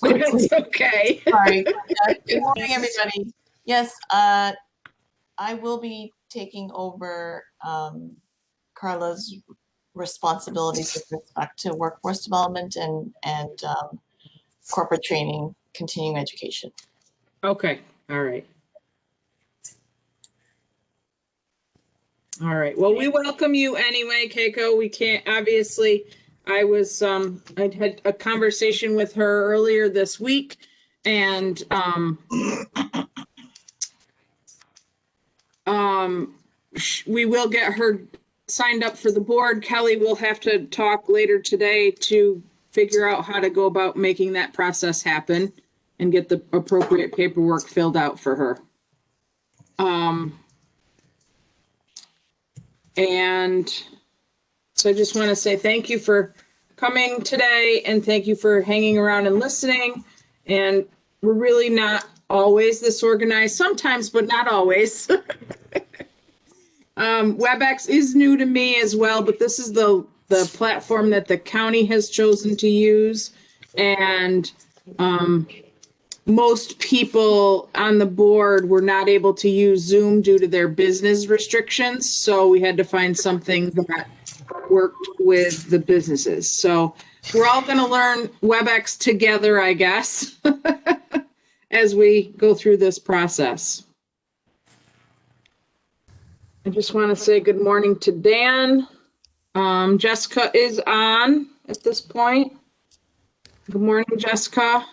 quickly. That's okay. Sorry. Good morning, everybody. Yes, I will be taking over Carla's responsibilities with respect to workforce development and corporate training, continuing education. Okay. All right. All right. Well, we welcome you anyway, Keiko. We can't, obviously, I'd had a conversation with her earlier this week, and we will get her signed up for the board. Kelly will have to talk later today to figure out how to go about making that process happen and get the appropriate paperwork filled out for her. And so I just want to say thank you for coming today, and thank you for hanging around and listening. And we're really not always this organized, sometimes, but not always. WebEx is new to me as well, but this is the platform that the county has chosen to use. And most people on the board were not able to use Zoom due to their business restrictions. So we had to find something that worked with the businesses. So we're all going to learn WebEx together, I guess, as we go through this process. I just want to say good morning to Dan. Jessica is on at this point. Good morning, Jessica.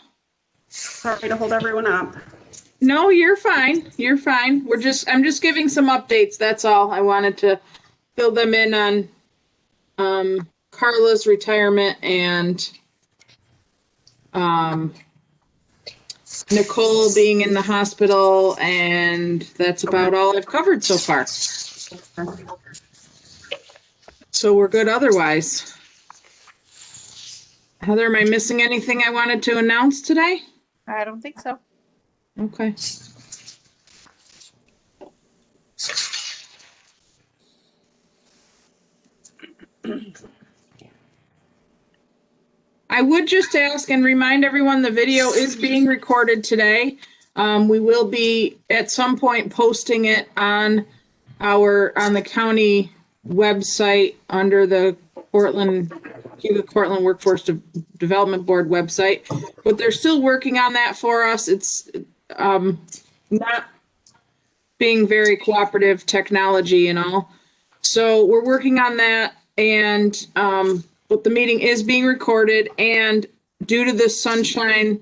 Sorry to hold everyone up. No, you're fine. You're fine. I'm just giving some updates. That's all. I wanted to fill them in on Carla's retirement and Nicole being in the hospital, and that's about all I've covered so far. So we're good otherwise. Heather, am I missing anything I wanted to announce today? I don't think so. Okay. I would just ask and remind everyone the video is being recorded today. We will be at some point posting it on the county website under the Hugo Cortland Workforce Development Board website, but they're still working on that for us. It's not being very cooperative, technology and all. So we're working on that, and but the meeting is being recorded, and due to the sunshine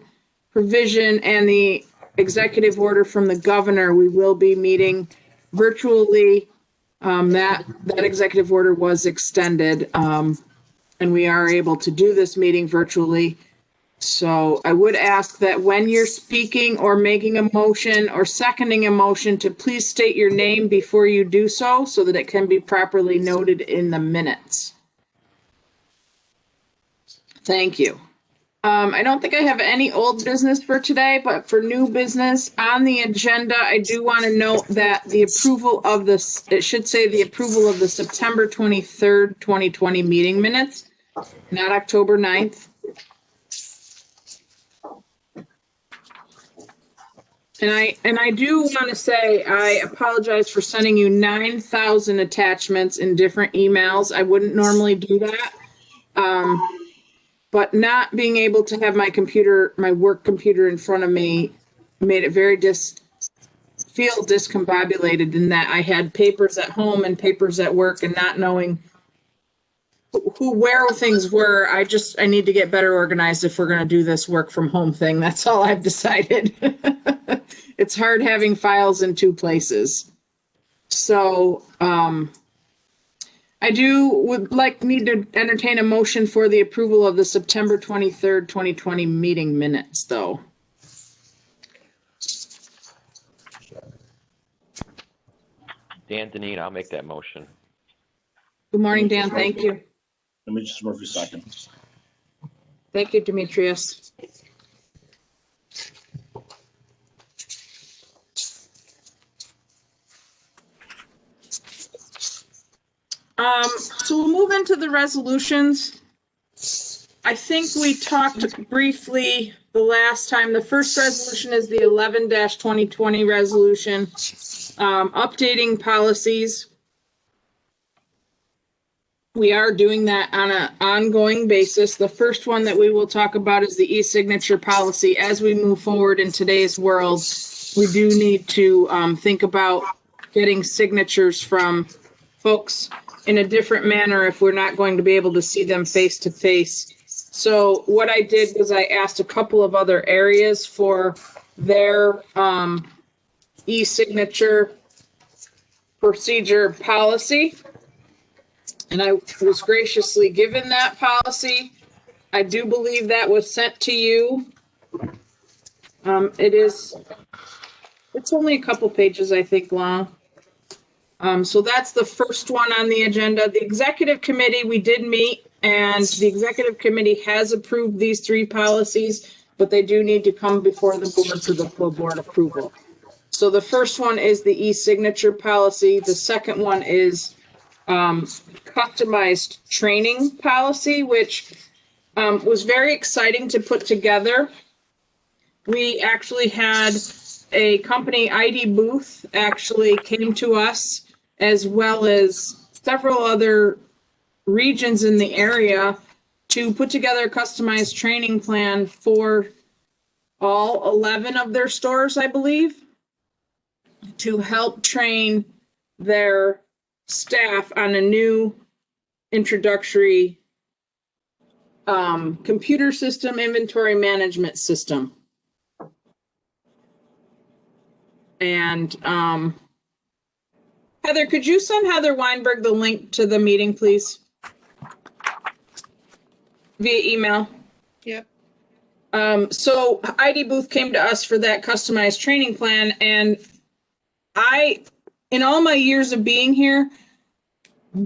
provision and the executive order from the governor, we will be meeting virtually. That executive order was extended, and we are able to do this meeting virtually. So I would ask that when you're speaking or making a motion or seconding a motion, to please state your name before you do so that it can be properly noted in the minutes. Thank you. I don't think I have any old business for today, but for new business on the agenda, I do want to note that the approval of this, it should say the approval of the September 23rd, 2020 meeting minutes, not October 9th. And I do want to say, I apologize for sending you 9,000 attachments in different emails. I wouldn't normally do that. But not being able to have my computer, my work computer in front of me, made it very feel discombobulated in that I had papers at home and papers at work, and not knowing where things were. I need to get better organized if we're going to do this work from home thing. That's all I've decided. It's hard having files in two places. So, I need to entertain a motion for the approval of the September 23rd, 2020 meeting minutes, though. Dan Deneen, I'll make that motion. Good morning, Dan. Thank you. Demetrius Murphy, second. Thank you, Demetrius. So we'll move into the resolutions. I think we talked briefly the last time. The first resolution is the 11-2020 resolution, updating policies. We are doing that on an ongoing basis. The first one that we will talk about is the e-signature policy. As we move forward in today's world, we do need to think about getting signatures from folks in a different manner if we're not going to be able to see them face to face. So what I did was I asked a couple of other areas for their e-signature procedure policy. And I was graciously given that policy. I do believe that was sent to you. It's only a couple pages, I think, long. So that's the first one on the agenda. The executive committee, we did meet, and the executive committee has approved these 3 policies, but they do need to come before the board for the full board approval. So the first one is the e-signature policy. The second one is customized training policy, which was very exciting to put together. We actually had a company, ID Booth, actually came to us, as well as several other regions in the area, to put together a customized training plan for all 11 of their stores, I believe, to help train their staff on a new introductory computer system, inventory management system. And Heather, could you send Heather Weinberg the link to the meeting, please? Via email. Yep. So ID Booth came to us for that customized training plan, and in all my years of being here,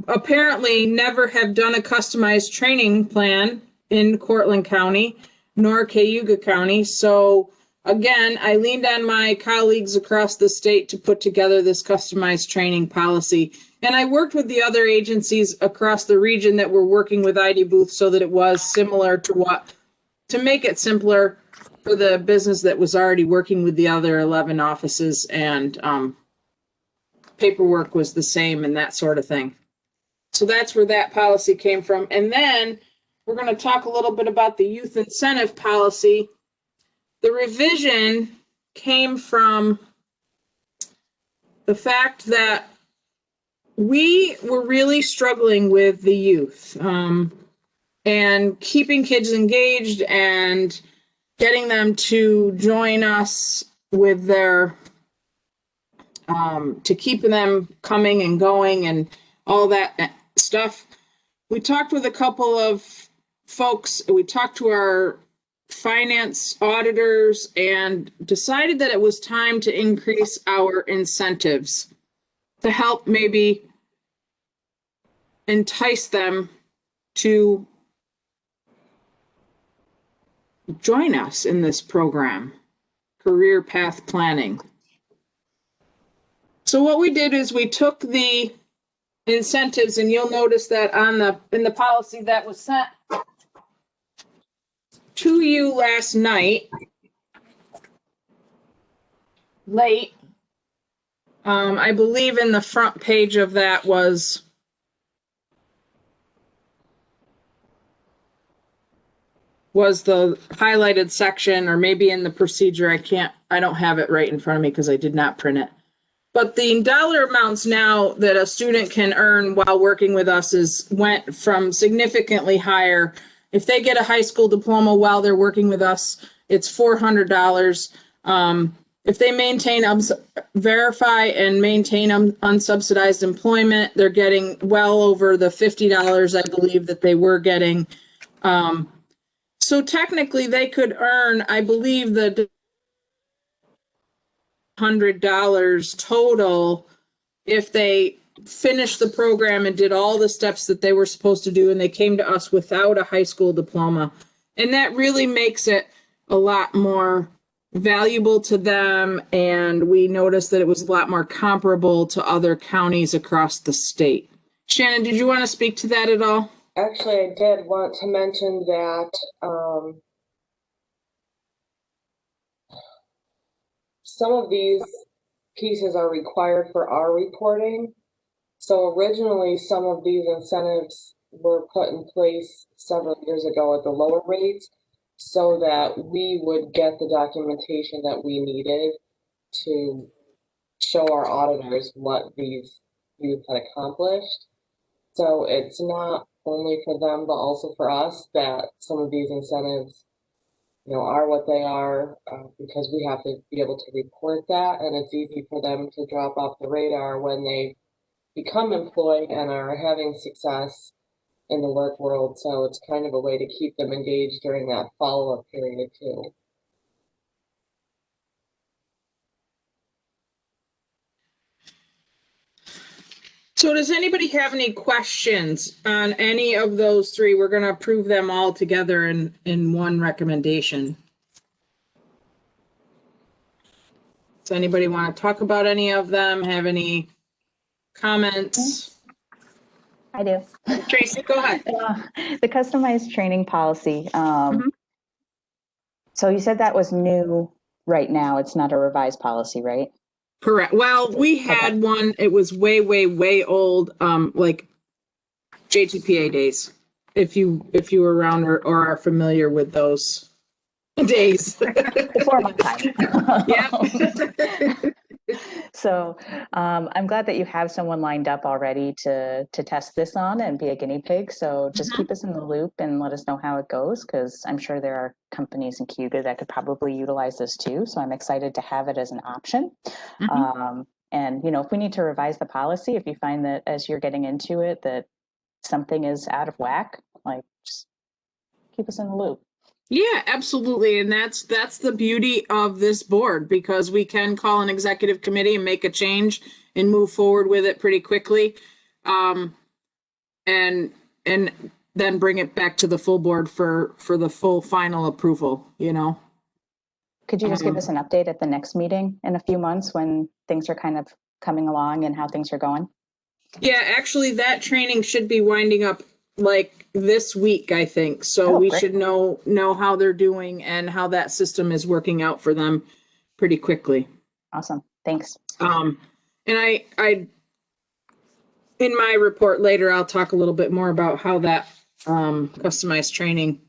apparently never have done a customized training plan in Cortland County, nor Cayuga County. So again, I leaned on my colleagues across the state to put together this customized training policy. And I worked with the other agencies across the region that were working with ID Booth so that it was similar to make it simpler for the business that was already working with the other 11 offices, and paperwork was the same and that sort of thing. So that's where that policy came from. And then we're going to talk a little bit about the youth incentive policy. The revision came from the fact that we were really struggling with the youth and keeping kids engaged and getting them to join us with their, to keep them coming and going and all that stuff. We talked with a couple of folks. We talked to our finance auditors and decided that it was time to increase our incentives to help maybe entice them to join us in this program, career path planning. So what we did is we took the incentives, and you'll notice that in the policy that was sent to you last night, late. I believe in the front page of that was the highlighted section, or maybe in the procedure. I don't have it right in front of me because I did not print it. But the dollar amounts now that a student can earn while working with us went from significantly higher. If they get a high school diploma while they're working with us, it's $400. If they verify and maintain unsubsidized employment, they're getting well over the $50, I believe, that they were getting. So technically they could earn, I believe, the $100 total if they finished the program and did all the steps that they were supposed to do, and they came to us without a high school diploma. And that really makes it a lot more valuable to them, and we noticed that it was a lot more comparable to other counties across the state. Shannon, did you want to speak to that at all? Actually, I did want to mention that some of these pieces are required for our reporting. So originally, some of these incentives were put in place several years ago at the lower rates so that we would get the documentation that we needed to show our auditors what these youth had accomplished. So it's not only for them, but also for us that some of these incentives, are what they are because we have to be able to report that, and it's easy for them to drop off the radar when they become employed and are having success in the work world. So it's kind of a way to keep them engaged during that follow-up period too. So does anybody have any questions on any of those three? We're going to approve them all together in one recommendation. Does anybody want to talk about any of them? Have any comments? I do. Tracy, go ahead. The customized training policy. Mhm. So you said that was new right now. It's not a revised policy, right? Correct. Well, we had one, it was way, way, way old, like JTPA days. If you were around or are familiar with those days. Before my time. Yeah. So I'm glad that you have someone lined up already to test this on and be a guinea pig. So just keep us in the loop and let us know how it goes, because I'm sure there are companies in Cuba that could probably utilize this too. So I'm excited to have it as an option. And if we need to revise the policy, if you find that as you're getting into it that something is out of whack, like just keep us in the loop. Yeah, absolutely. And that's the beauty of this board, because we can call an executive committee and make a change and move forward with it pretty quickly. And then bring it back to the full board for the full final approval, Could you just give us an update at the next meeting in a few months when things are kind of coming along and how things are going? Yeah, actually that training should be winding up like this week, I think. So we great. should know how they're doing and how that system is working out for them pretty quickly. Awesome. Thanks. And I in my report later, I'll talk a little bit more about how that customized training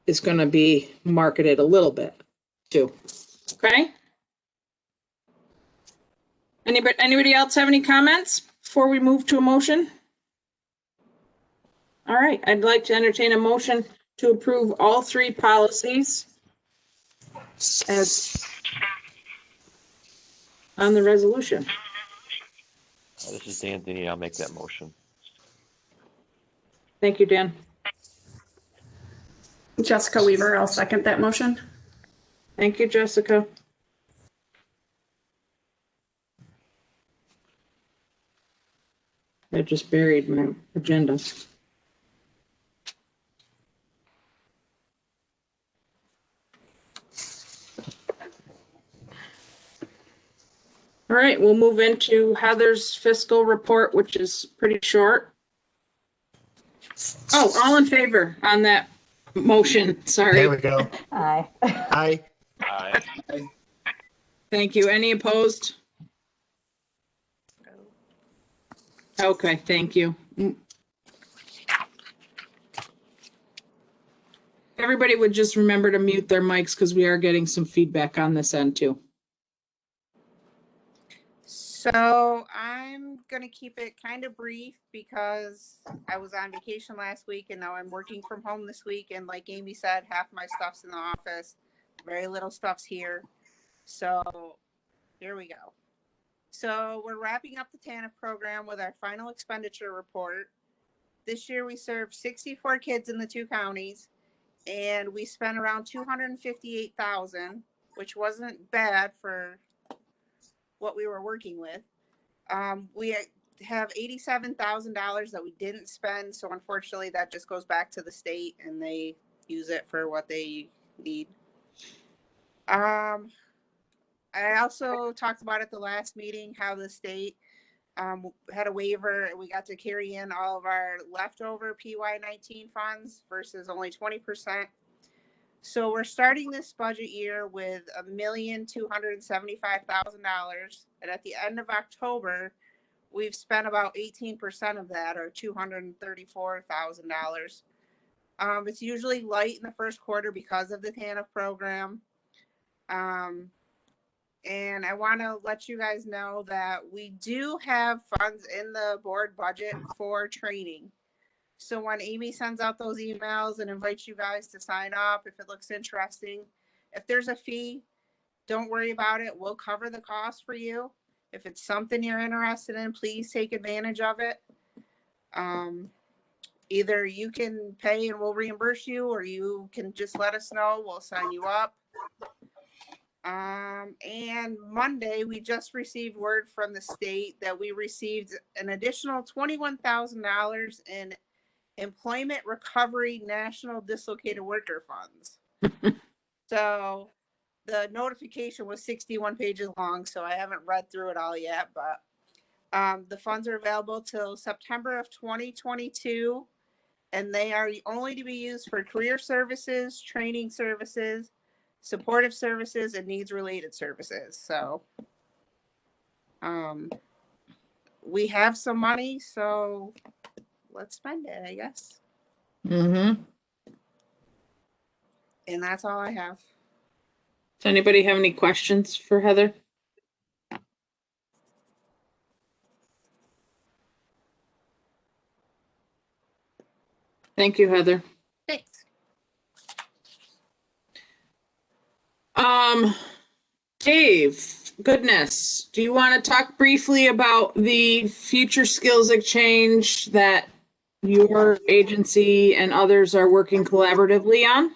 is going to be marketed a little bit too. Okay. Anybody else have any comments before we move to a motion? All right, I'd like to entertain a motion to approve all three policies as on the resolution. This is Dan Denny. I'll make that motion. Thank you, Dan. Jessica Weaver, I'll second that motion. Thank you, Jessica. I just buried my agenda. All right, we'll move into Heather's fiscal report, which is pretty short. Oh, all in favor on that motion, sorry. There we go. Aye. Aye. Aye. Thank you. Any opposed? Okay, thank you. Everybody would just remember to mute their mics because we are getting some feedback on this end too. So I'm going to keep it kind of brief because I was on vacation last week and now I'm working from home this week. And like Amy said, half my stuff's in the office, very little stuff's here. So here we go. So we're wrapping up the TANF program with our final expenditure report. This year we served 64 kids in the 2 counties and we spent around $258,000, which wasn't bad for what we were working with. We have $87,000 that we didn't spend. So unfortunately that just goes back to the state and they use it for what they need. I also talked about at the last meeting how the state had a waiver and we got to carry in all of our leftover PY19 funds versus only 20%. So we're starting this budget year with $1,275,000. And at the end of October, we've spent about 18% of that, or $234,000. It's usually light in the first quarter because of the TANF program. And I want to let you guys know that we do have funds in the board budget for training. So when Amy sends out those emails and invites you guys to sign up, if it looks interesting, if there's a fee, don't worry about it. We'll cover the cost for you. If it's something you're interested in, please take advantage of it. Either you can pay and we'll reimburse you, or you can just let us know. We'll sign you up. And Monday, we just received word from the state that we received an additional $21,000 in Employment Recovery National Dislocated Worker Funds. So the notification was 61 pages long, so I haven't read through it all yet, but the funds are available till September of 2022, and they are only to be used for career services, training services, supportive services, and needs-related services. So we have some money, so let's spend it, I guess. Mm-hmm. And that's all I have. Does anybody have any questions for Heather? Thank you, Heather. Thanks. Dave, goodness, do you want to talk briefly about the Future Skills Exchange that your agency and others are working collaboratively on?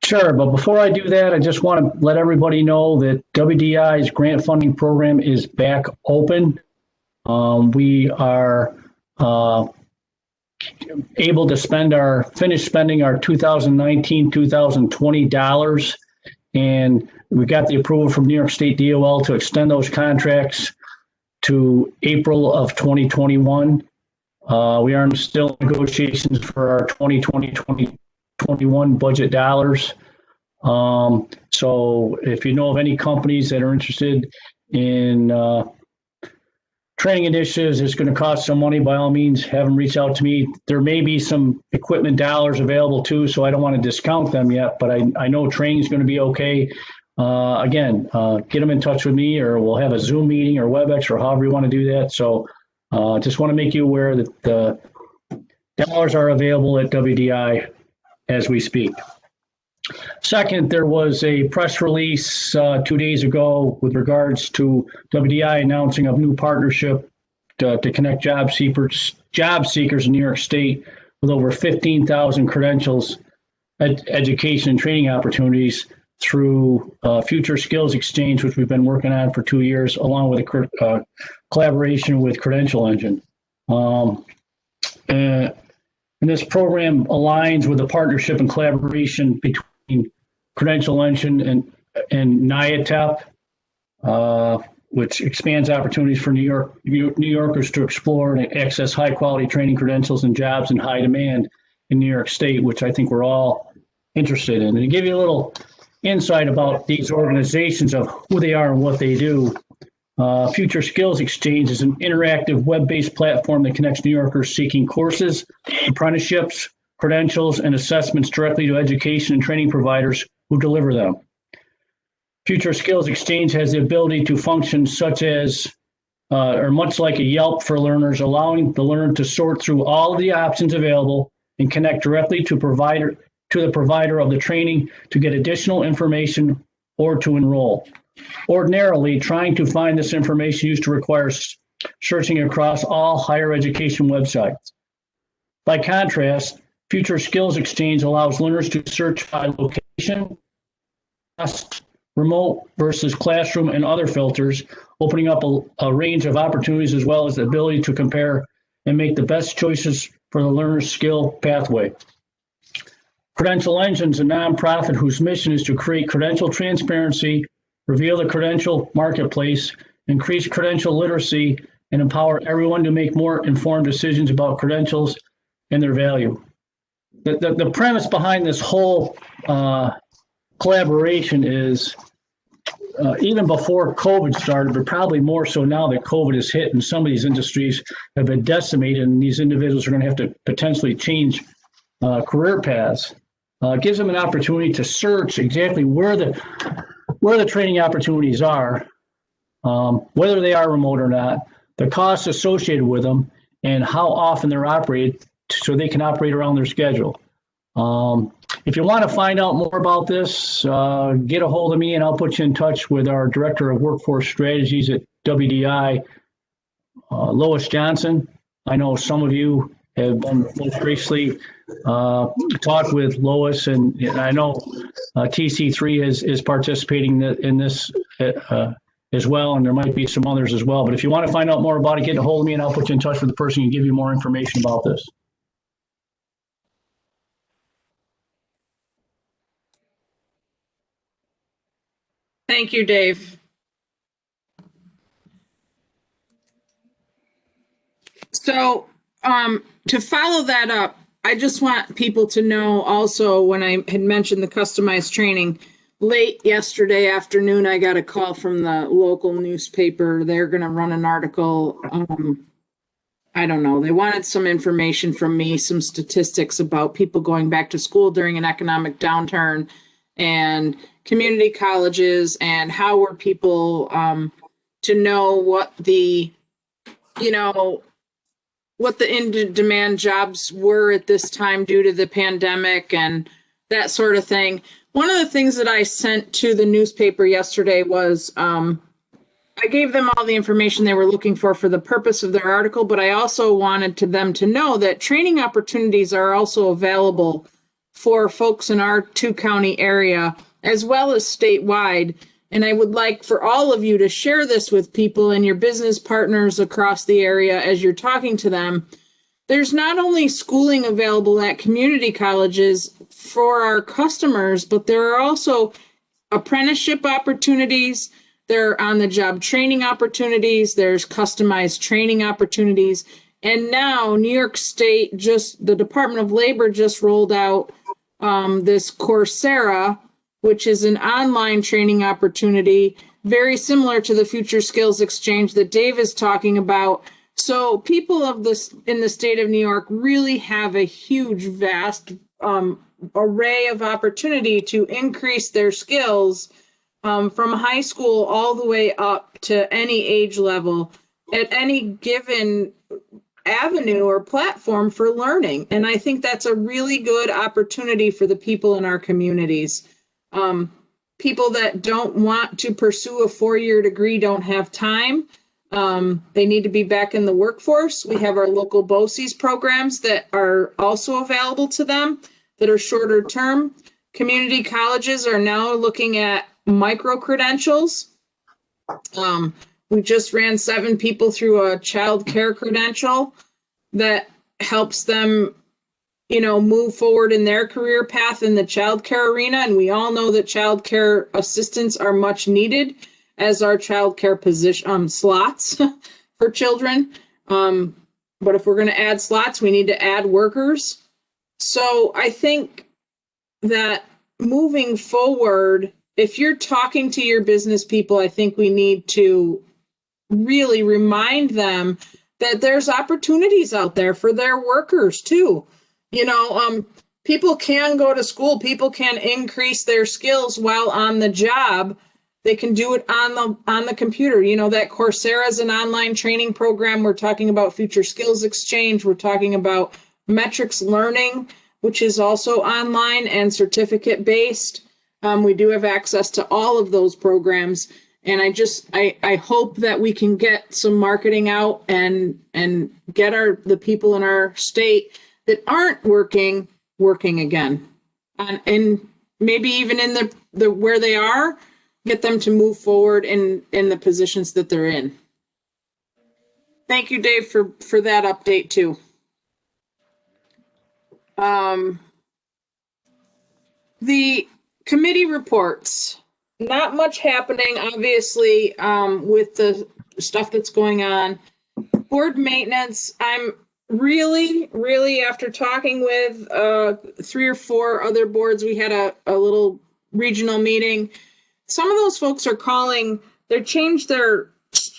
Sure, but before I do that, I just want to let everybody know that WDI's grant funding program is back open. We are able to finish spending our 2019-2020 dollars, and we got the approval from New York State DOL to extend those contracts to April of 2021. We are still in negotiations for our 2020-2021 budget dollars. So if you know of any companies that are interested in training initiatives, it's going to cost some money. By all means, have them reach out to me. There may be some equipment dollars available too, so I don't want to discount them yet, but I know training is going to be okay. Again, get them in touch with me, or we'll have a Zoom meeting or WebEx, or however you want to do that. So just want to make you aware that the dollars are available at WDI as we speak. Second, there was a press release 2 days ago with regards to WDI announcing a new partnership to connect job seekers in New York State with over 15,000 credentials, education and training opportunities through Future Skills Exchange, which we've been working on for 2 years, along with a collaboration with Credential Engine. And this program aligns with the partnership and collaboration between Credential Engine and NIATEP, which expands opportunities for New Yorkers to explore and access high-quality training credentials and jobs in high demand in New York State, which I think we're all interested in. And to give you a little insight about these organizations of who they are and what they do, Future Skills Exchange is an interactive web-based platform that connects New Yorkers seeking courses, apprenticeships, credentials, and assessments directly to education and training providers who deliver them. Future Skills Exchange has the ability to function such as, or much like a Yelp for learners, allowing the learner to sort through all of the options available and connect directly to the provider of the training to get additional information or to enroll. Ordinarily, trying to find this information used to require searching across all higher education websites. By contrast, Future Skills Exchange allows learners to search by location, remote versus classroom, and other filters, opening up a range of opportunities as well as the ability to compare and make the best choices for the learner's skill pathway. Credential Engine is a nonprofit whose mission is to create credential transparency, reveal the credential marketplace, increase credential literacy, and empower everyone to make more informed decisions about credentials and their value. The premise behind this whole collaboration is even before COVID started, but probably more so now that COVID has hit and some of these industries have been decimated and these individuals are going to have to potentially change career paths. It gives them an opportunity to search exactly where the training opportunities are, whether they are remote or not, the costs associated with them, and how often they're operated so they can operate around their schedule. If you want to find out more about this, get a hold of me and I'll put you in touch with our Director of Workforce Strategies at WDI, Lois Johnson. I know some of you have been most graciously talked with Lois, and I know TC3 is participating in this as well, and there might be some others as well. But if you want to find out more about it, get a hold of me and I'll put you in touch with the person and give you more information about this. Thank you, Dave. So, to follow that up, I just want people to know also, when I had mentioned the customized training, late yesterday afternoon, I got a call from the local newspaper. They're going to run an article. I don't know. They wanted some information from me, some statistics about people going back to school during an economic downturn and community colleges, and how were people to know what the in-demand jobs were at this time due to the pandemic and that sort of thing. One of the things that I sent to the newspaper yesterday was I gave them all the information they were looking for the purpose of their article, but I also wanted them to know that training opportunities are also available for folks in our 2-county area as well as statewide. And I would like for all of you to share this with people and your business partners across the area as you're talking to them. There's not only schooling available at community colleges for our customers, but there are also apprenticeship opportunities. There are on-the-job training opportunities. There's customized training opportunities. And now New York State, the Department of Labor just rolled out this Coursera, which is an online training opportunity, very similar to the Future Skills Exchange that Dave is talking about. So people in the state of New York really have a huge, vast array of opportunity to increase their skills from high school all the way up to any age level at any given avenue or platform for learning. And I think that's a really good opportunity for the people in our communities. People that don't want to pursue a 4-year degree don't have time. They need to be back in the workforce. We have our local BOCES programs that are also available to them that are shorter term. Community colleges are now looking at micro-credentials. We just ran 7 people through a child care credential that helps them, move forward in their career path in the child care arena. And we all know that child care assistants are much needed, as are child care position slots for children. But if we're going to add slots, we need to add workers. So I think that moving forward, if you're talking to your business people, I think we need to really remind them that there's opportunities out there for their workers too. People can go to school, people can increase their skills while on the job. They can do it on the computer. That Coursera is an online training program. We're talking about Future Skills Exchange. We're talking about Metrics Learning, which is also online and certificate based. We do have access to all of those programs. And I hope that we can get some marketing out and get the people in our state that aren't working again. And maybe even in the where they are, get them to move forward in the positions that they're in. Thank you, Dave, for that update too. The committee reports, not much happening, obviously, with the stuff that's going on. Board maintenance, I'm really, after talking with 3 or 4 other boards, we had a little regional meeting. Some of those folks are calling, they changed their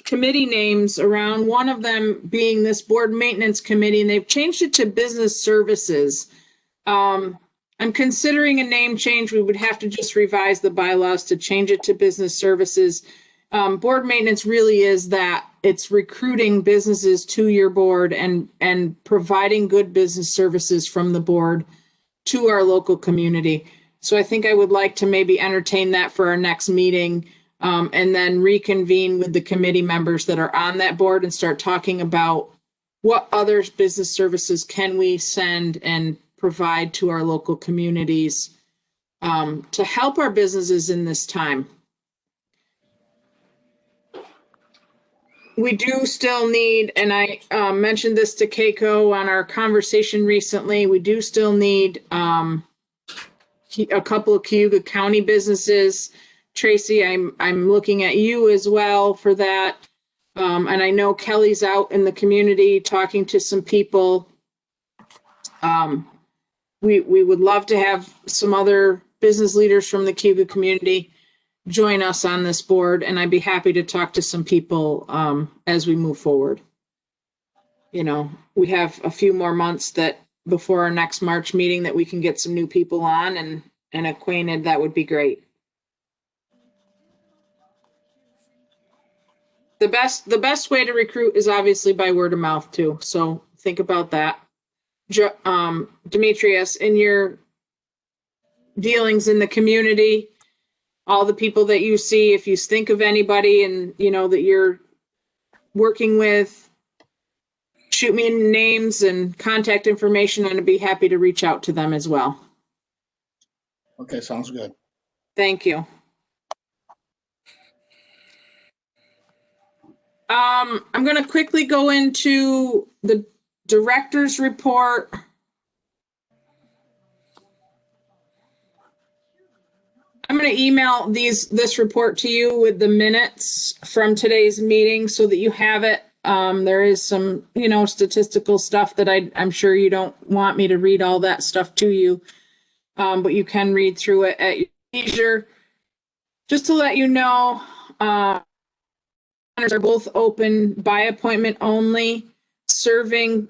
committee names around, one of them being this board maintenance committee, and they've changed it to business services. I'm considering a name change. We would have to just revise the bylaws to change it to business services. Board maintenance really is that. It's recruiting businesses to your board and providing good business services from the board to our local community. So I think I would like to maybe entertain that for our next meeting, and then reconvene with the committee members that are on that board and start talking about what other business services can we send and provide to our local communities to help our businesses in this time. We do still need, and I mentioned this to Keiko on our conversation recently, we do still need a couple of Cayuga County businesses. Tracy, I'm looking at you as well for that. And I know Kelly's out in the community talking to some people. We would love to have some other business leaders from the Cayuga community join us on this board, and I'd be happy to talk to some people as we move forward. You know, we have a few more months that before our next March meeting that we can get some new people on and acquainted. That would be great. The best way to recruit is obviously by word of mouth too. So think about that. Demetrius, in your dealings in the community, all the people that you see, if you think of anybody and you know that you're working with, shoot me names and contact information, and I'd be happy to reach out to them as well. Okay, sounds good. Thank you. I'm going to quickly go into the director's report. I'm going to email this report to you with the minutes from today's meeting so that you have it. There is some, statistical stuff that I'm sure you don't want me to read all that stuff to you, but you can read through it at your leisure. Just to let you know, are both open by appointment only, serving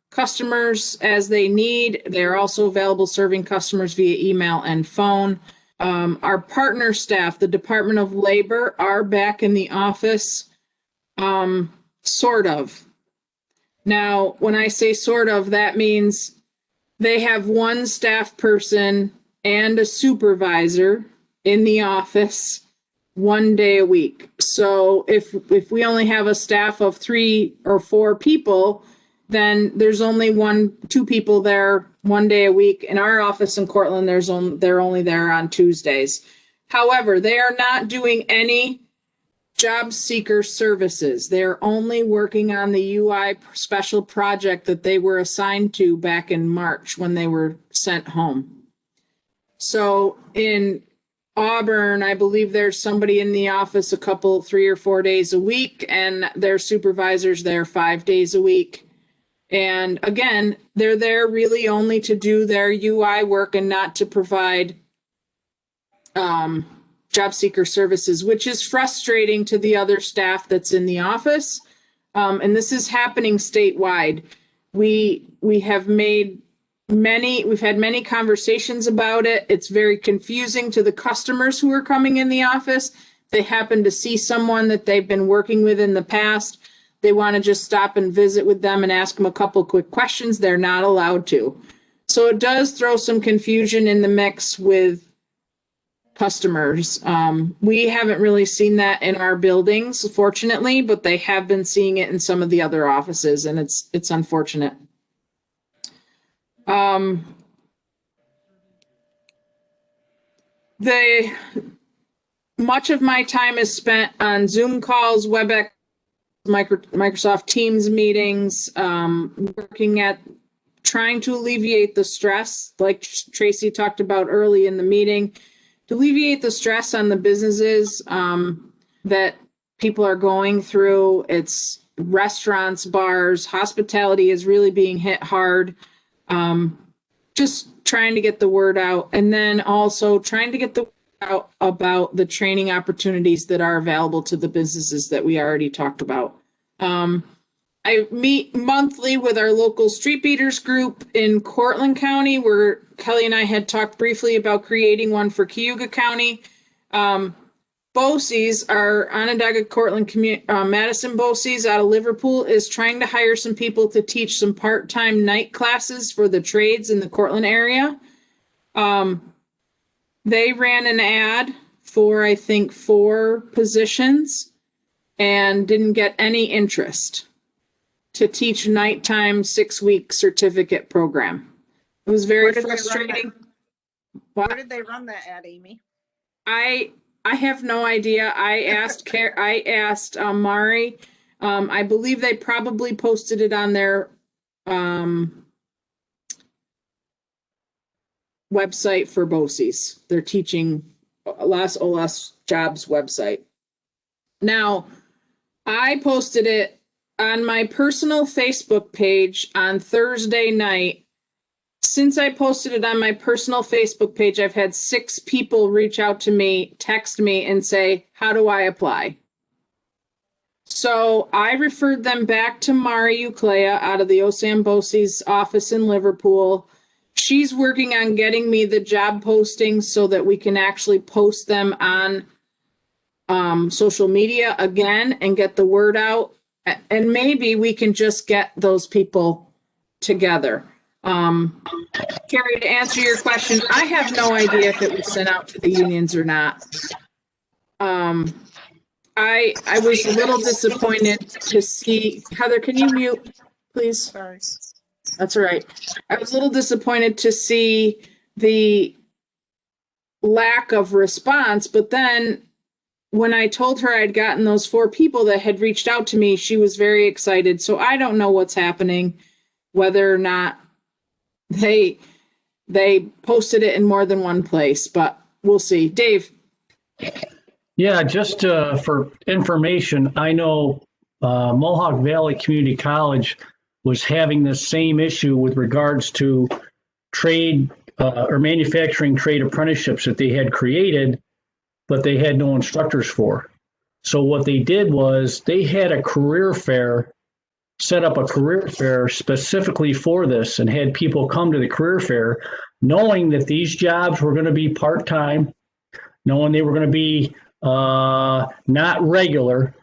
customers as they need. They're also available serving customers via email and phone. Our partner staff, the Department of Labor, are back in the office, sort of. Now, when I say sort of, that means they have one staff person and a supervisor in the office 1 day a week. So if we only have a staff of 3 or 4 people, then there's only 2 people there 1 day a week. In our office in Cortland, they're only there on Tuesdays. However, they are not doing any job seeker services. They're only working on the UI special project that they were assigned to back in March when they were sent home. So in Auburn, I believe there's somebody in the office 3 or 4 days a week, and their supervisor's there 5 days a week. And again, they're there really only to do their UI work and not to provide job seeker services, which is frustrating to the other staff that's in the office. And this is happening statewide. We've had many conversations about it. It's very confusing to the customers who are coming in the office. They happen to see someone that they've been working with in the past. They want to just stop and visit with them and ask them a couple quick questions. They're not allowed to. So it does throw some confusion in the mix with customers. We haven't really seen that in our buildings, fortunately, but they have been seeing it in some of the other offices, and it's unfortunate. Much of my time is spent on Zoom calls, WebEx, Microsoft Teams meetings, working at trying to alleviate the stress, like Tracy talked about early in the meeting, to alleviate the stress on the businesses that people are going through. It's restaurants, bars, hospitality is really being hit hard. Just trying to get the word out, and then also trying to get the word out about the training opportunities that are available to the businesses that we already talked about. I meet monthly with our local street beaters group in Cortland County, where Kelly and I had talked briefly about creating one for Cayuga County. BOCES, our Onondaga Cortland Madison BOCES out of Liverpool, is trying to hire some people to teach some part-time night classes for the trades in the Cortland area. They ran an ad for, I think, 4 positions and didn't get any interest to teach nighttime 6-week certificate program. It was very Where did they run that? frustrating. Where did they run that at, Amy? I have no idea. I asked Mari. I believe they probably posted it on their website for BOCES. They're teaching Las Olas Jobs website. Now, I posted it on my personal Facebook page on Thursday night. Since I posted it on my personal Facebook page, I've had 6 people reach out to me, text me, and say, how do I apply? So I referred them back to Mari Uclea out of the Osam BOCES office in Liverpool. She's working on getting me the job postings so that we can actually post them on social media again and get the word out. And maybe we can just get those people together. Carrie, to answer your question, I have no idea if it was sent out to the unions or not. I was a little disappointed to see, Heather, can you mute, please? Sorry. That's all right. I was a little disappointed to see the lack of response, but then when I told her I'd gotten those 4 people that had reached out to me, she was very excited. So I don't know what's happening, whether or not they posted it in more than one place, but we'll see. Dave. Yeah, just for information, I know Mohawk Valley Community College was having the same issue with regards to trade or manufacturing trade apprenticeships that they had created, but they had no instructors for. So what they did was they had a career fair, set up a career fair specifically for this, and had people come to the career fair knowing that these jobs were going to be part-time, knowing they were going to be not regular.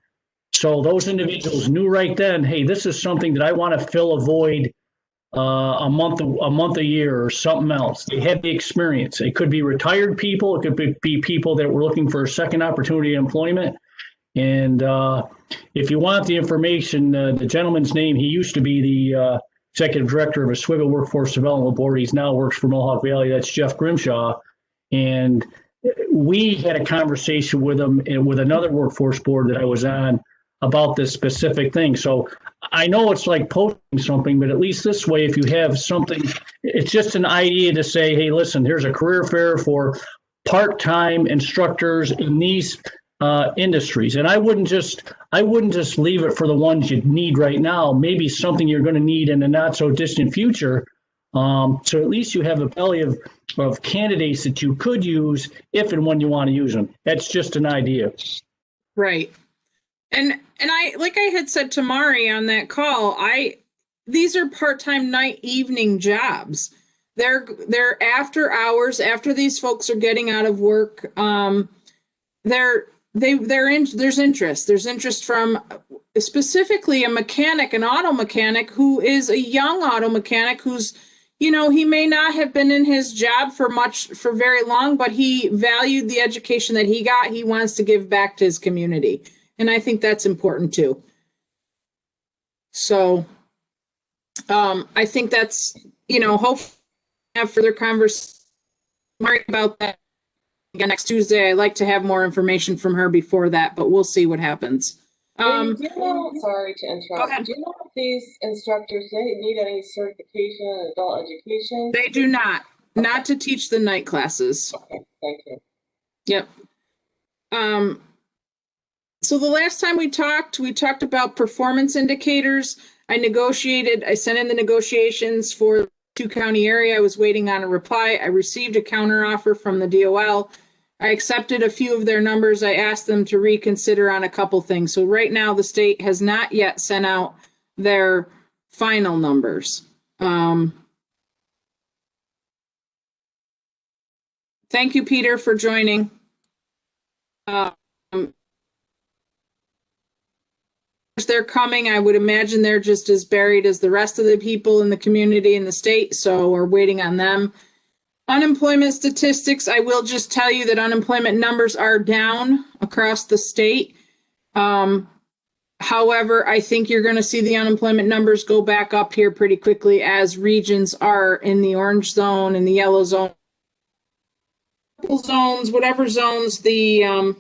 So those individuals knew right then, hey, this is something that I want to fill a void a month a year or something else. They had the experience. It could be retired people. It could be people that were looking for a second opportunity of employment. And if you want the information, the gentleman's name, he used to be the executive director of Oswego Workforce Development Board. He's now works for Mohawk Valley. That's Jeff Grimshaw. And we had a conversation with him and with another workforce board that I was on about this specific thing. So I know it's like posting something, but at least this way, if you have something, it's just an idea to say, hey, listen, here's a career fair for part-time instructors in these industries. And I wouldn't just leave it for the ones you need right now, maybe something you're going to need in the not so distant future. So at least you have a belly of candidates that you could use if and when you want to use them. That's just an idea. Right. And I, like I had said to Mari on that call, these are part-time night evening jobs. They're after hours, after these folks are getting out of work. There's interest. There's interest from specifically a mechanic, an auto mechanic who is a young auto mechanic who's, he may not have been in his job for very long, but he valued the education that he got. He wants to give back to his community. And I think that's important too. So I think that's, hopefully have further conversation about that again next Tuesday. I'd like to have more information from her before that, but we'll see what happens. Do you know, sorry to interrupt. Go ahead. Do you know if these instructors, they need any certification in adult education? They do not to teach the night classes. Okay, thank you. Yep. So the last time we talked about performance indicators. I sent in the negotiations for the 2-county area. I was waiting on a reply. I received a counteroffer from the DOL. I accepted a few of their numbers. I asked them to reconsider on a couple things. So right now, the state has not yet sent out their final numbers. Thank you, Peter, for joining. They're coming. I would imagine they're just as buried as the rest of the people in the community in the state, so we're waiting on them. Unemployment statistics, I will just tell you that unemployment numbers are down across the state. However, I think you're going to see the unemployment numbers go back up here pretty quickly as regions are in the orange zone and the yellow zone. Zones, whatever zones the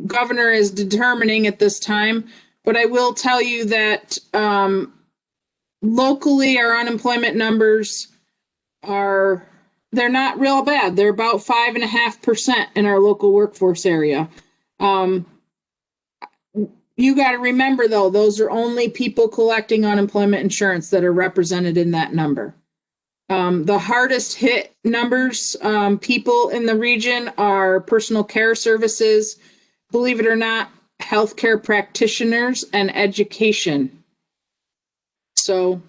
governor is determining at this time. But I will tell you that locally, our unemployment numbers they're not real bad. They're about 5.5% in our local workforce area. You got to remember, though, those are only people collecting unemployment insurance that are represented in that number. The hardest hit numbers, people in the region are personal care services, believe it or not, healthcare practitioners, and education. So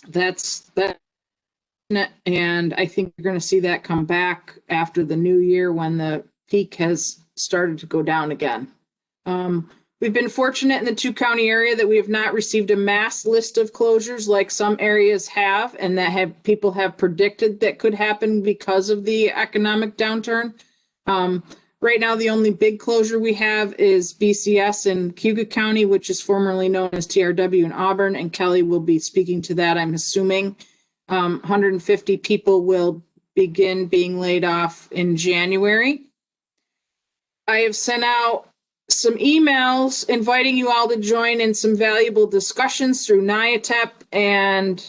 that's that. And I think you're going to see that come back after the new year when the peak has started to go down again. We've been fortunate in the 2-county area that we have not received a mass list of closures like some areas have, and that people have predicted that could happen because of the economic downturn. Right now, the only big closure we have is BCS in Cayuga County, which is formerly known as TRW in Auburn, and Kelly will be speaking to that, I'm assuming. 150 people will begin being laid off in January. I have sent out some emails inviting you all to join in some valuable discussions through NIATEP. And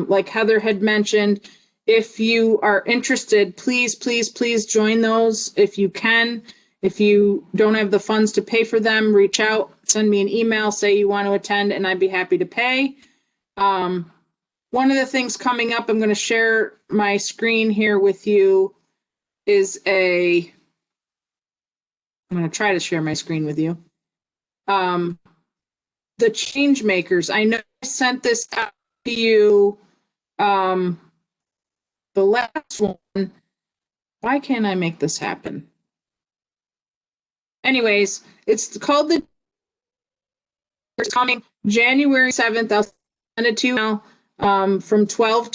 like Heather had mentioned, if you are interested, please, please, please join those if you can. If you don't have the funds to pay for them, reach out, send me an email, say you want to attend, and I'd be happy to pay. One of the things coming up, I'm going to share my screen here with you, I'm going to try to share my screen with you. The change makers. I know I sent this out to you, the last one. Why can't I make this happen? Anyways, it's called it's coming January 7th. I'll send it to you now. From 12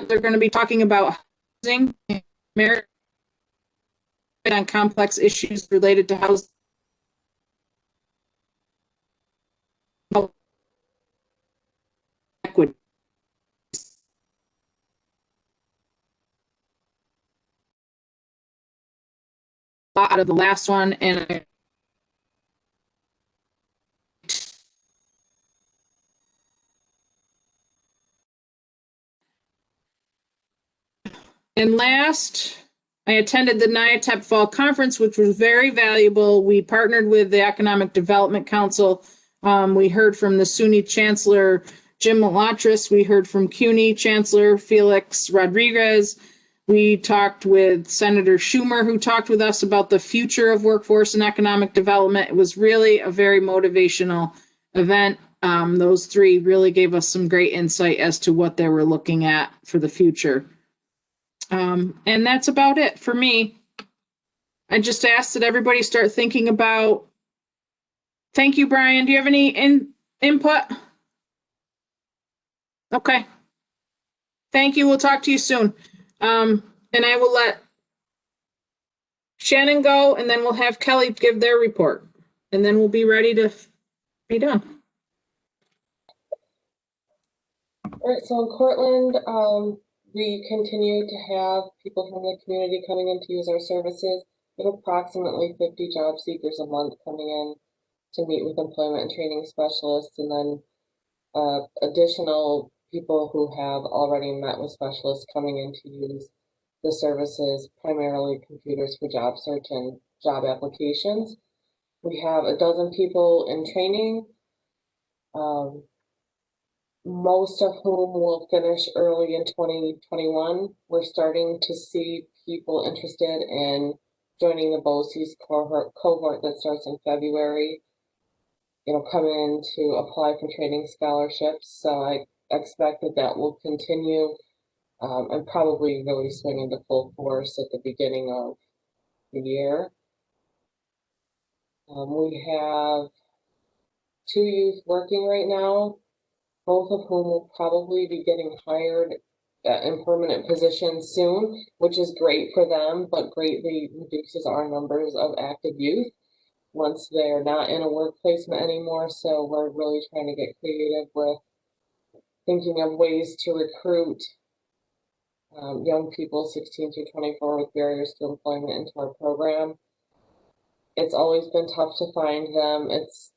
they're going to be talking about housing, merit on complex issues related to housing. Equity. Out of the last one, and last, I attended the NIATEP Fall Conference, which was very valuable. We partnered with the Economic Development Council. We heard from the SUNY Chancellor, Jim Malatras. We heard from CUNY Chancellor Felix Rodriguez. We talked with Senator Schumer, who talked with us about the future of workforce and economic development. It was really a very motivational event. Those three really gave us some great insight as to what they were looking at for the future. And that's about it for me. I just asked that everybody start thinking about. Thank you, Brian. Do you have any input? Okay. Thank you. We'll talk to you soon. And I will let Shannon go, and then we'll have Kelly give their report, and then we'll be ready to be done. All right, so in Cortland, we continue to have people from the community coming in to use our services. We have approximately 50 job seekers a month coming in to meet with employment and training specialists, and then additional people who have already met with specialists coming in to use the services, primarily computers for job search and job applications. We have 12 people in training, most of whom will finish early in 2021. We're starting to see people interested in joining the BOCES cohort that starts in February, come in to apply for training scholarships. So I expect that will continue and probably really swing into full force at the beginning of the year. We have 2 youth working right now, both of whom will probably be getting hired in permanent positions soon, which is great for them, but greatly reduces our numbers of active youth once they're not in a work placement anymore. So we're really trying to get creative with thinking of ways to recruit young people 16 through 24 with barriers to employment into our program. It's always been tough to find them. It's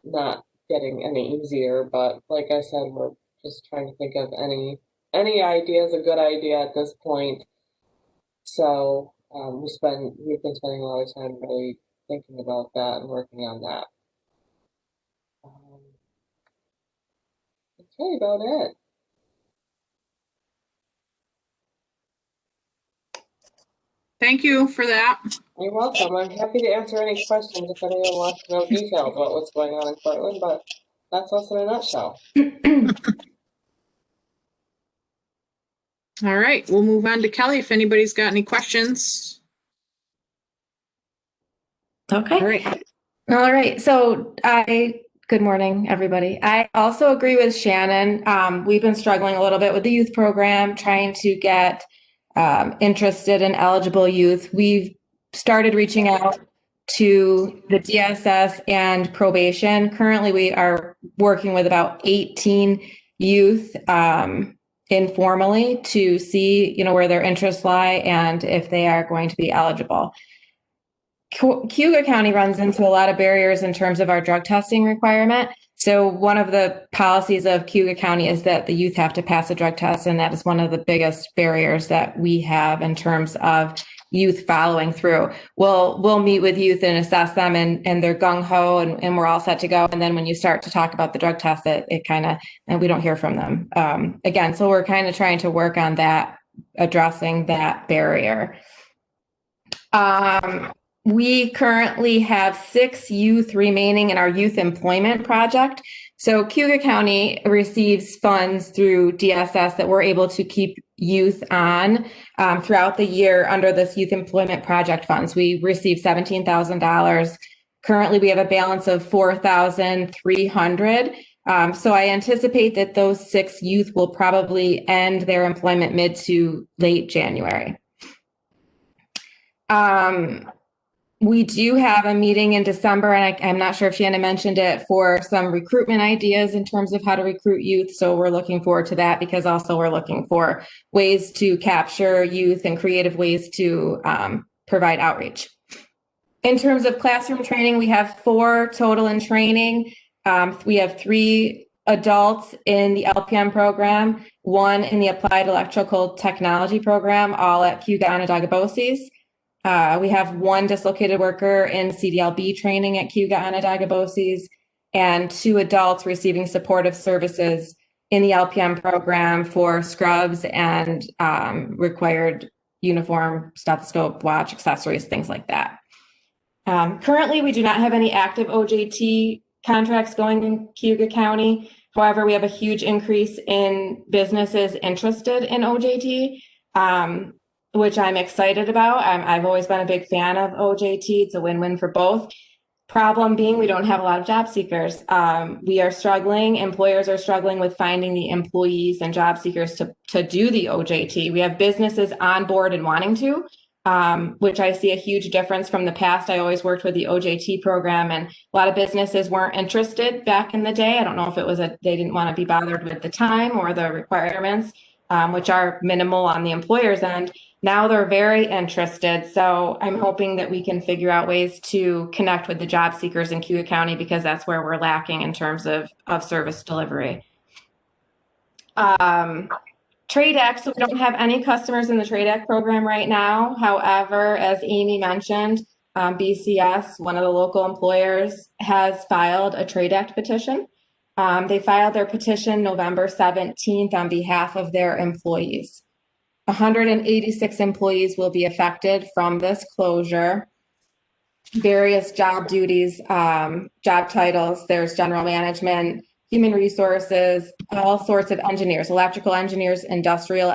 not getting any easier, but like I said, we're just trying to think of any idea is a good idea at this point. So we've been spending a lot of time really thinking about that and working on that. That's really about it. Thank you for that. You're welcome. I'm happy to answer any questions if anyone wants to know details about what's going on in Portland, but that's us in a nutshell. All right, we'll move on to Kelly if anybody's got any questions. Okay. All right. All right. So good morning, everybody. I also agree with Shannon. We've been struggling a little bit with the youth program, trying to get interested and eligible youth. We've started reaching out to the DSS and probation. Currently, we are working with about 18 youth informally to see, where their interests lie and if they are going to be eligible. Cayuga County runs into a lot of barriers in terms of our drug testing requirement. So one of the policies of Cayuga County is that the youth have to pass a drug test, and that is one of the biggest barriers that we have in terms of youth following through. We'll meet with youth and assess them, and they're gung-ho and we're all set to go. And then when you start to talk about the drug test, it kind of, and we don't hear from them again. So we're kind of trying to work on that, addressing that barrier. We currently have 6 youth remaining in our youth employment project. So Cayuga County receives funds through DSS that we're able to keep youth on throughout the year under this youth employment project funds. We receive $17,000. Currently, we have a balance of $4,300. So I anticipate that those 6 youth will probably end their employment mid to late January. We do have a meeting in December, and I'm not sure if Shannon mentioned it, for some recruitment ideas in terms of how to recruit youth. So we're looking forward to that, because also we're looking for ways to capture youth and creative ways to provide outreach. In terms of classroom training, we have 4 total in training. We have 3 adults in the LPM program, 1 in the Applied Electrical Technology program, all at Cayuga Onondaga BOCES. We have 1 dislocated worker in CDLB training at Cayuga Onondaga BOCES, and 2 adults receiving supportive services in the LPM program for scrubs and required uniform, stethoscope, watch, accessories, things like that. Currently, we do not have any active OJT contracts going in Cayuga County. However, we have a huge increase in businesses interested in OJT. Which I'm excited about. I've always been a big fan of OJT. It's a win-win for both. Problem being, we don't have a lot of job seekers. We are struggling, employers are struggling with finding the employees and job seekers to do the OJT. We have businesses on board and wanting to, which I see a huge difference from the past. I always worked with the OJT program, and a lot of businesses weren't interested back in the day. I don't know if it was they didn't want to be bothered with the time or the requirements, which are minimal on the employer's end. Now they're very interested. So I'm hoping that we can figure out ways to connect with the job seekers in Cayuga County, because that's where we're lacking in terms of service delivery. Trade Act, so we don't have any customers in the Trade Act program right now. However, as Amy mentioned, BCS, one of the local employers, has filed a Trade Act petition. They filed their petition November 17th on behalf of their employees. 186 employees will be affected from this closure. Various job duties, job titles, there's general management, human resources, all sorts of engineers, electrical engineers, industrial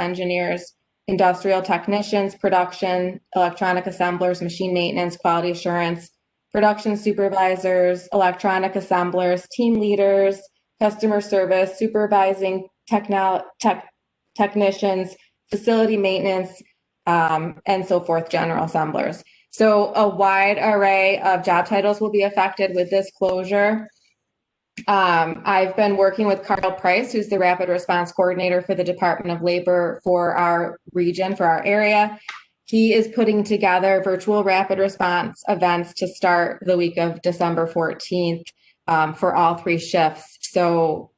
technicians, production, electronic assemblers, machine maintenance, quality assurance, production supervisors, electronic assemblers, team leaders, customer service, supervising technicians, facility maintenance, and so forth, general assemblers. So a wide array of job titles will be affected with this closure. I've been working with Carl Price, who's the Rapid Response Coordinator for the Department of Labor for our region, for our area. He is putting together virtual rapid response events to start the week of December 14th for all 3 shifts. So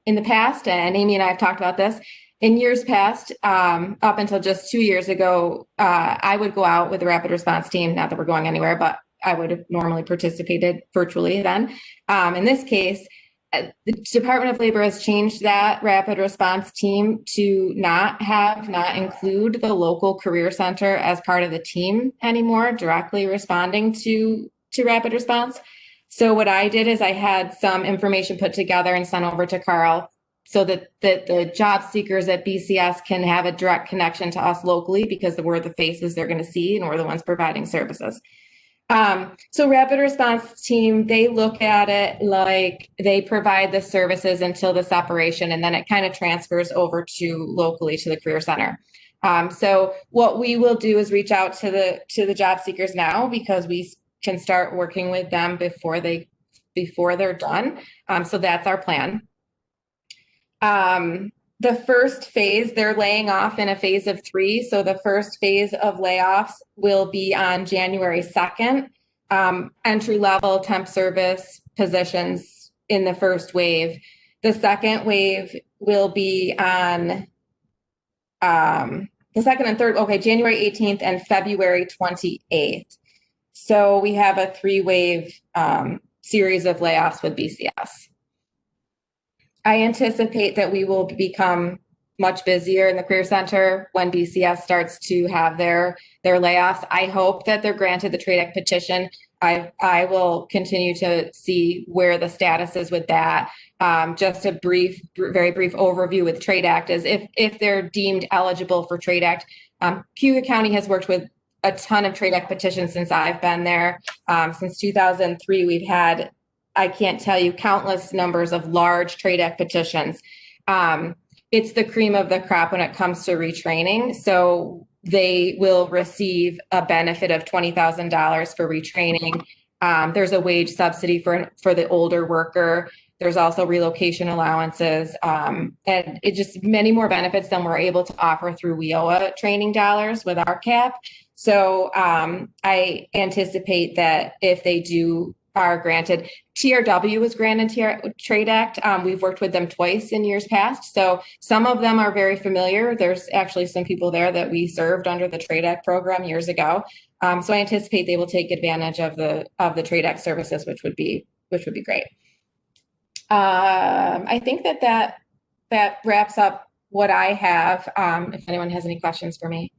in the past, and Amy and I have talked about this, in years past, up until just 2 years ago, I would go out with the rapid response team, not that we're going anywhere, but I would have normally participated virtually then. In this case, the Department of Labor has changed that rapid response team to not include the local career center as part of the team anymore, directly responding to rapid response. So what I did is I had some information put together and sent over to Carl so that the job seekers at BCS can have a direct connection to us locally, because we're the faces they're going to see and we're the ones providing services. So rapid response team, they look at it like they provide the services until the separation, and then it kind of transfers over to locally to the career center. So what we will do is reach out to the job seekers now, because we can start working with them before they're done. So that's our plan. The first phase, they're laying off in a phase of 3. So the first phase of layoffs will be on January 2nd. Entry-level temp service positions in the first wave. The second wave will be on the second and third, January 18th and February 28th. So we have a 3-wave series of layoffs with BCS. I anticipate that we will become much busier in the Career Center when BCS starts to have their layoffs. I hope that they're granted the Trade Act petition. I will continue to see where the status is with that. Just a very brief overview with Trade Act is if they're deemed eligible for Trade Act. Cuyahoga County has worked with a ton of Trade Act petitions since I've been there. Since 2003, we've had, I can't tell you, countless numbers of large Trade Act petitions. It's the cream of the crop when it comes to retraining. So they will receive a benefit of $20,000 for retraining. There's a wage subsidy for the older worker. There's also relocation allowances, and it just many more benefits than we're able to offer through WIOA training dollars with our cap. So I anticipate that if they are granted, TRW was granted Trade Act. We've worked with them twice in years past. So some of them are very familiar. There's actually some people there that we served under the Trade Act program years ago. So I anticipate they will take advantage of the Trade Act services, which would be great. I think that wraps up what I have. If anyone has any questions for me.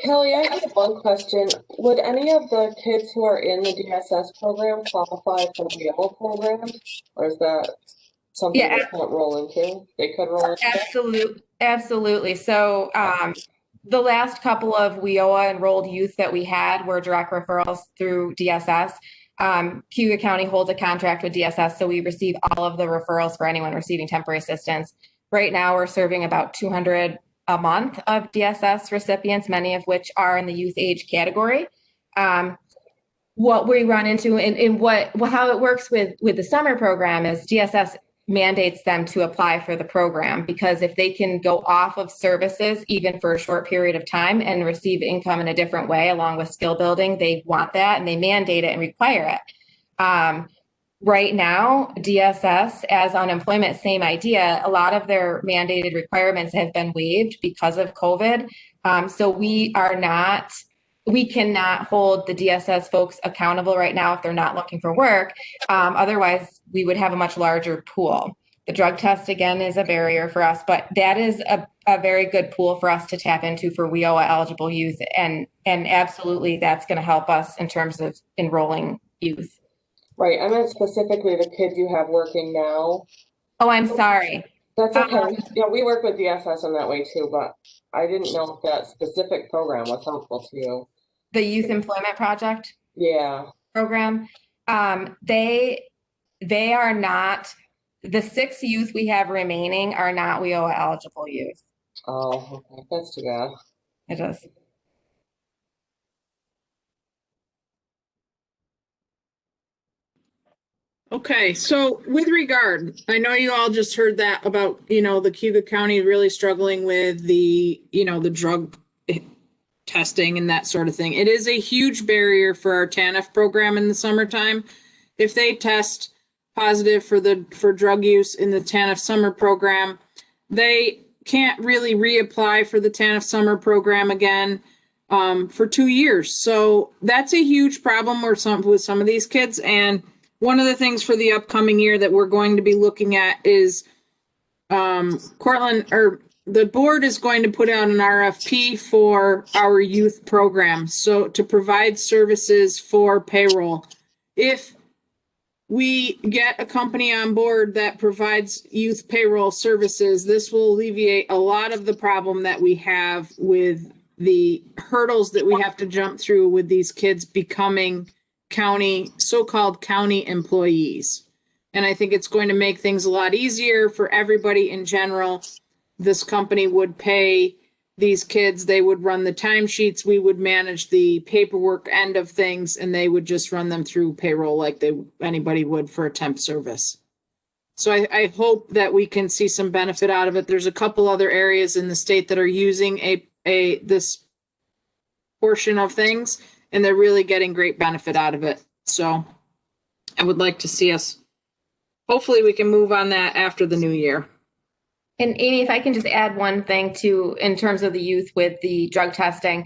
Kelly, I have one question. Would any of the kids who are in the DSS program qualify for the yellow programs, or is that something they can't roll into? They could roll into? Absolutely. So the last couple of WIOA enrolled youth that we had were direct referrals through DSS. Cuyahoga County holds a contract with DSS, so we receive all of the referrals for anyone receiving temporary assistance. Right now, we're serving about 200 a month of DSS recipients, many of which are in the youth age category. What we run into and how it works with the summer program is DSS mandates them to apply for the program, because if they can go off of services even for a short period of time and receive income in a different way along with skill building, they want that and they mandate it and require it. right now, DSS as unemployment, same idea. A lot of their mandated requirements have been waived because of COVID. So we cannot hold the DSS folks accountable right now if they're not looking for work. Otherwise, we would have a much larger pool. The drug test, again, is a barrier for us, but that is a very good pool for us to tap into for WIOA eligible youth. And absolutely, that's going to help us in terms of enrolling youth. Right, I meant specifically the kids you have working now. Oh, I'm sorry. That's okay. Yeah, we work with DSS in that way too, but I didn't know if that specific program was helpful to you. The Youth Employment Project Yeah. program, they are not, the 6 youth we have remaining are not WIOA eligible youth. Oh, okay. That's too bad. It is. Okay, so with regard, I know you all just heard that about, the Cuba County really struggling with the drug testing and that sort of thing. It is a huge barrier for our TANF program in the summertime. If they test positive for drug use in the TANF summer program, they can't really reapply for the TANF summer program again for 2 years. So that's a huge problem with some of these kids. And one of the things for the upcoming year that we're going to be looking at is the board is going to put out an RFP for our youth program. So to provide services for payroll. If we get a company on board that provides youth payroll services, this will alleviate a lot of the problem that we have with the hurdles that we have to jump through with these kids becoming so-called county employees. And I think it's going to make things a lot easier for everybody in general. This company would pay these kids, they would run the timesheets, we would manage the paperwork end of things, and they would just run them through payroll like anybody would for a temp service. So I hope that we can see some benefit out of it. There's a couple other areas in the state that are using this portion of things, and they're really getting great benefit out of it. So I would like to see us, hopefully we can move on that after the new year. And Amy, if I can just add one thing too, in terms of the youth with the drug testing,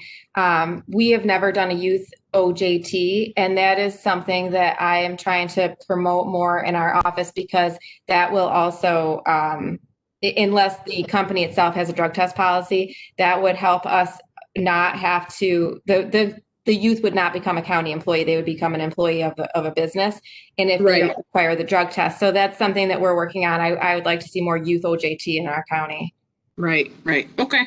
we have never done a youth OJT, and that is something that I am trying to promote more in our office, because that will also, unless the company itself has a drug test policy, that would help us not have to, the youth would not become a county employee. They would become an employee of a business. And if they don't require the drug test. So that's something that we're working on. I would like to see more youth OJT in our county. Right. Okay.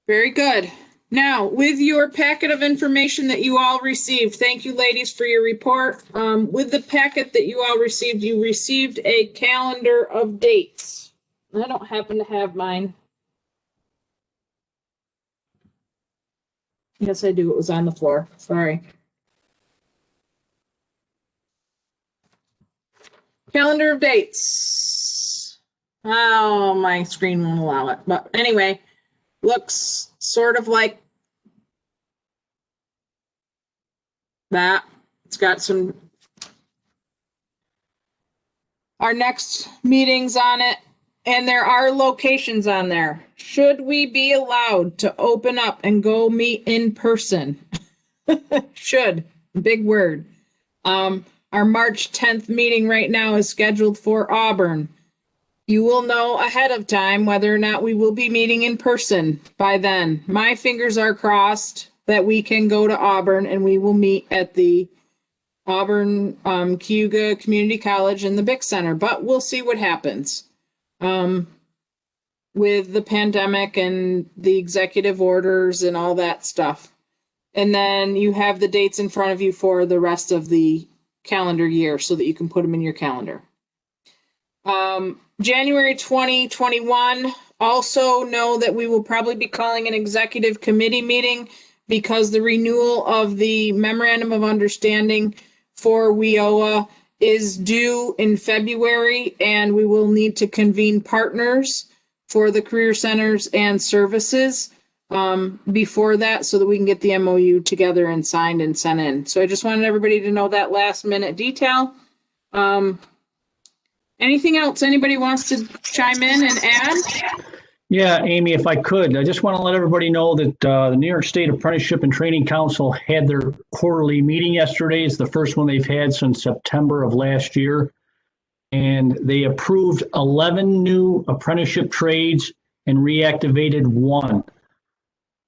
Very good. Now, with your packet of information that you all received, thank you, ladies, for your report. With the packet that you all received, you received a calendar of dates. I don't happen to have mine. Yes, I do. It was on the floor. Sorry. Calendar of dates. Oh, my screen won't allow it. But anyway, looks sort of like that. It's got our next meetings on it, and there are locations on there. Should we be allowed to open up and go meet in person? Should, big word. Our March 10th meeting right now is scheduled for Auburn. You will know ahead of time whether or not we will be meeting in person by then. My fingers are crossed that we can go to Auburn and we will meet at the Auburn Cayuga Community College in the Bick Center, but we'll see what happens. With the pandemic and the executive orders and all that stuff. And then you have the dates in front of you for the rest of the calendar year so that you can put them in your calendar. January 2021, also know that we will probably be calling an executive committee meeting because the renewal of the memorandum of understanding for WIOA is due in February, and we will need to convene partners for the career centers and services. before that so that we can get the MOU together and signed and sent in. So I just wanted everybody to know that last minute detail. Anything else anybody wants to chime in and add? Yeah, Amy, if I could, I just want to let everybody know that the New York State Apprenticeship and Training Council had their quarterly meeting yesterday. It's the first one they've had since September of last year. And they approved 11 new apprenticeship trades and reactivated 1.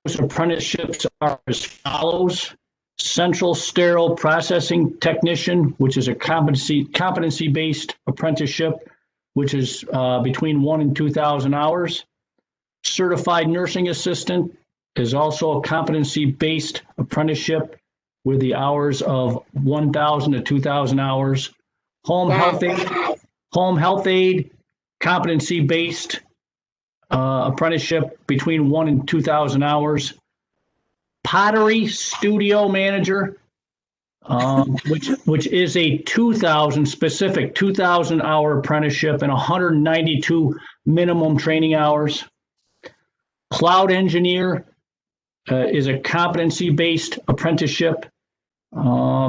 Those apprenticeships are as follows: Central Sterile Processing Technician, which is a competency-based apprenticeship, which is between 1,000 and 2,000 hours. Certified Nursing Assistant is also a competency-based apprenticeship with the hours of 1,000 to 2,000 hours. Home Health Aide, competency-based apprenticeship between 1,000 and 2,000 hours. Pottery Studio Manager, which is a 2,000 hour apprenticeship and 192 minimum training hours. Cloud Engineer is a competency-based apprenticeship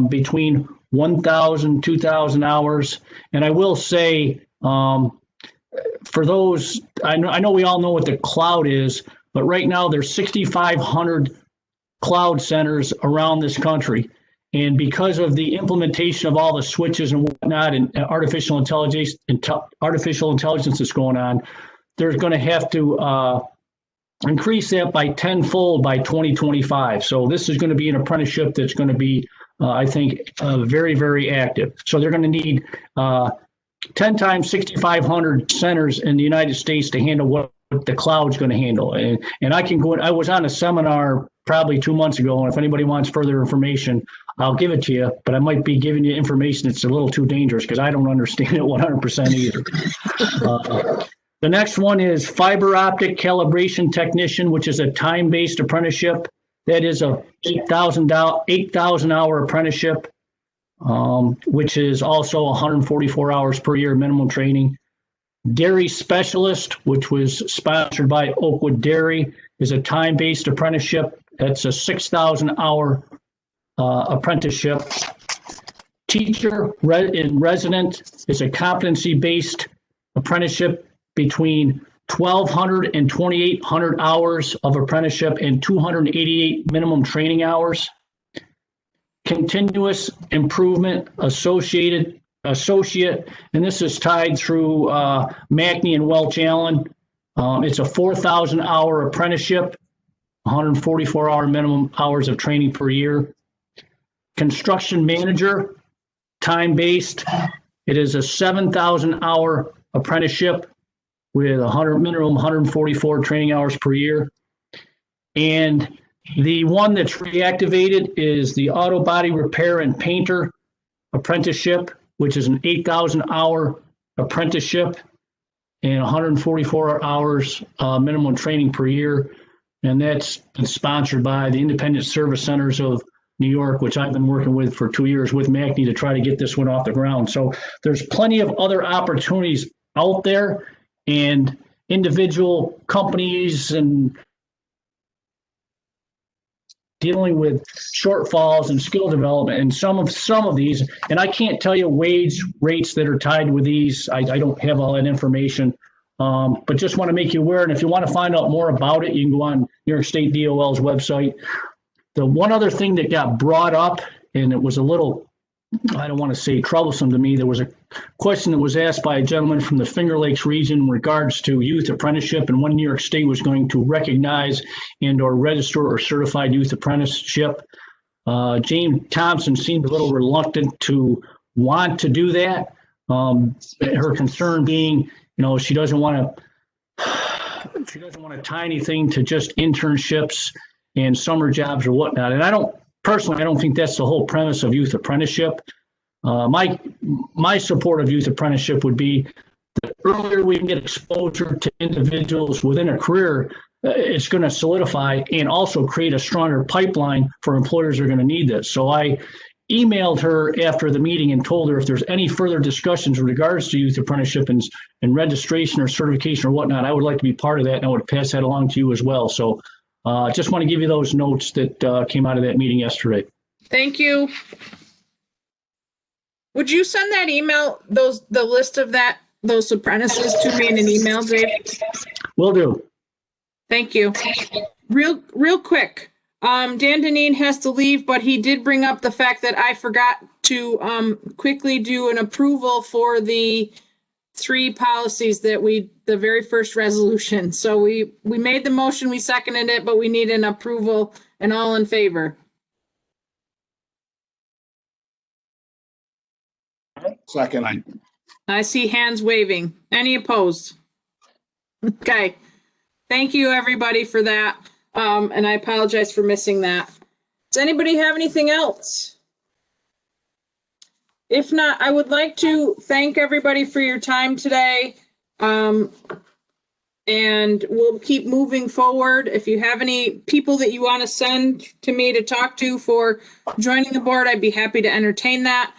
between 1,000, 2,000 hours. And I will say, for those, I know we all know what the cloud is, but right now there's 6,500 cloud centers around this country. And because of the implementation of all the switches and whatnot and artificial intelligence that's going on, there's going to have to increase that by tenfold by 2025. So this is going to be an apprenticeship that's going to be, I think, very, very active. So they're going to need 10 times 6,500 centers in the United States to handle what the cloud's going to handle. And I can go, I was on a seminar probably 2 months ago, and if anybody wants further information, I'll give it to you, but I might be giving you information that's a little too dangerous because I don't understand it 100% either. The next one is Fiber Optic Calibration Technician, which is a time-based apprenticeship. That is a 8,000 hour apprenticeship, which is also 144 hours per year minimum training. Dairy Specialist, which was sponsored by Oakwood Dairy, is a time-based apprenticeship. That's a 6,000 hour apprenticeship. Teacher in Resident is a competency-based apprenticeship between 1,200 and 2,800 hours of apprenticeship and 288 minimum training hours. Continuous Improvement Associate, and this is tied through Mackney and Welch Allen. It's a 4,000 hour apprenticeship, 144 hour minimum hours of training per year. Construction Manager, time-based. It is a 7,000 hour apprenticeship with minimum 144 training hours per year. And the one that's reactivated is the Auto Body Repair and Painter Apprenticeship, which is an 8,000 hour apprenticeship and 144 hours minimum training per year. And that's sponsored by the Independent Service Centers of New York, which I've been working with for 2 years with Mackney to try to get this one off the ground. So there's plenty of other opportunities out there, and individual companies and dealing with shortfalls and skill development and some of these, and I can't tell you wage rates that are tied with these. I don't have all that information, but just want to make you aware. And if you want to find out more about it, you can go on New York State DOL's website. The one other thing that got brought up, and it was a little, I don't want to say troublesome to me, there was a question that was asked by a gentleman from the Finger Lakes region in regards to youth apprenticeship and when New York State was going to recognize and or register or certified youth apprenticeship. James Thompson seemed a little reluctant to want to do that. Her concern being, she doesn't want to tie anything to just internships and summer jobs or whatnot. And I don't think that's the whole premise of youth apprenticeship. My support of youth apprenticeship would be the earlier we can get exposure to individuals within a career, it's going to solidify and also create a stronger pipeline for employers who are going to need this. So I emailed her after the meeting and told her if there's any further discussions in regards to youth apprenticeship and registration or certification or whatnot, I would like to be part of that, and I would pass that along to you as well. So Just want to give you those notes that came out of that meeting yesterday. Thank you. Would you send that email, the list of those apprentices to me in an email, Dave? Will do. Thank you. Real quick. Dan Deneen has to leave, but he did bring up the fact that I forgot to quickly do an approval for the 3 policies that the very first resolution. So we made the motion, we seconded it, but we need an approval and all in favor. Second. I see hands waving. Any opposed? Okay. Thank you, everybody, for that. And I apologize for missing that. Does anybody have anything else? If not, I would like to thank everybody for your time today. And we'll keep moving forward. If you have any people that you want to send to me to talk to for joining the board, I'd be happy to entertain that.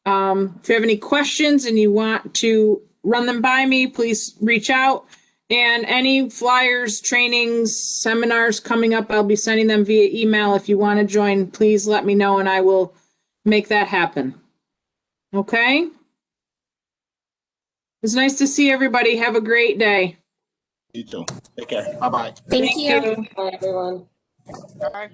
If you have any questions and you want to run them by me, please reach out. And any flyers, trainings, seminars coming up, I'll be sending them via email. If you want to join, please let me know and I will make that happen. Okay? It's nice to see everybody. Have a great day. You too. Take care. Bye-bye. Thank you. Bye, everyone. Bye.